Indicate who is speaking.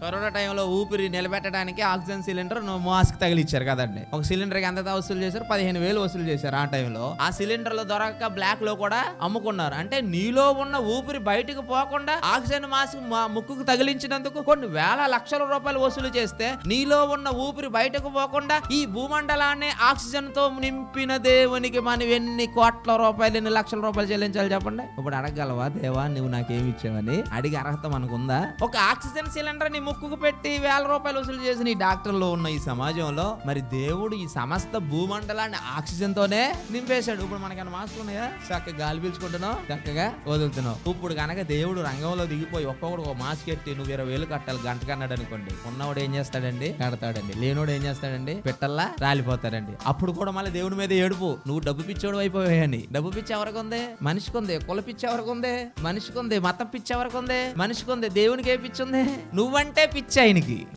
Speaker 1: Corona టైంలో ఊపిరి నిలబెట్టడానికి ఆక్సిజన్ సిలిండర్ మాస్క్ తగిలిచ్చారు కదండి. ఒక సిలిండర్ కి ఎంత వసూలు చేశారు? 15,000 వసూలు చేశారు. ఆ టైంలో ఆ సిలిండర్లు దొరక్క బ్లాక్ లో కూడా అమ్ముకున్నారు. అంటే నీలో ఉన్న ఊపిరి బయటకు పోకుండా ఆక్సిజన్ మాస్క్ ముక్కుకు తగిలించినందుకు కొన్ని వేల లక్షల రూపాయలు వసూలు చేస్తే, నీలో ఉన్న ఊపిరి బయటకు పోకుండా ఈ భూమండలాన్ని ఆక్సిజన్ తో నింపిన దేవునికి మనం ఎన్ని కోట్ల రూపాయలు, ఎన్ని లక్షల రూపాయలు చెల్లించాలి చెప్పండి. ఇప్పుడు అడగలవా, దేవా నువ్వు నాకేమి ఇచ్చావని అడిగి అర్హత మనకుందా? ఒక ఆక్సిజన్ సిలిండర్ ని ముక్కుకు పెట్టి వేల రూపాయలు వసూలు చేసిన ఈ డాక్టర్లు ఉన్న ఈ సమాజంలో మరి దేవుడు ఈ సమస్త భూమండలాన్ని ఆక్సిజన్ తోనే నింపేశాడు. ఇప్పుడు మనకన్నా మాస్కులు ఉన్నాయా? చక్కగా గాలి పీల్చుకుంటున్నావు, చక్కగా వదులుతున్నావు. ఇప్పుడు కనుక దేవుడు రంగంలో దిగిపోయి ఒక్కొక్కడు ఒక మాస్క్ ఎట్టి నువ్వు 20,000 కట్టాలి గంటకు అన్నాడు అనుకోండి, ఉన్నవాడు ఏం చేస్తాడండి? కడతాడండి. లేనోడు ఏం చేస్తాడండి? పెట్టల్లా రాలిపోతాడండి. అప్పుడు కూడా మళ్ళీ దేవుడి మీద ఏడుపు, నువ్వు డబ్బు పిచ్చోడు అయిపోయాయని. డబ్బు పిచ్చి ఎవరికి ఉంది? మనిషికి ఉంది. కుల పిచ్చి ఎవరికి ఉంది? మనిషికి ఉంది. మతం పిచ్చి ఎవరికి ఉంది? మనిషికి ఉంది. దేవునికి ఏ పిచ్చి ఉంది? నువ్వంటే పిచ్చి ఆయనకి.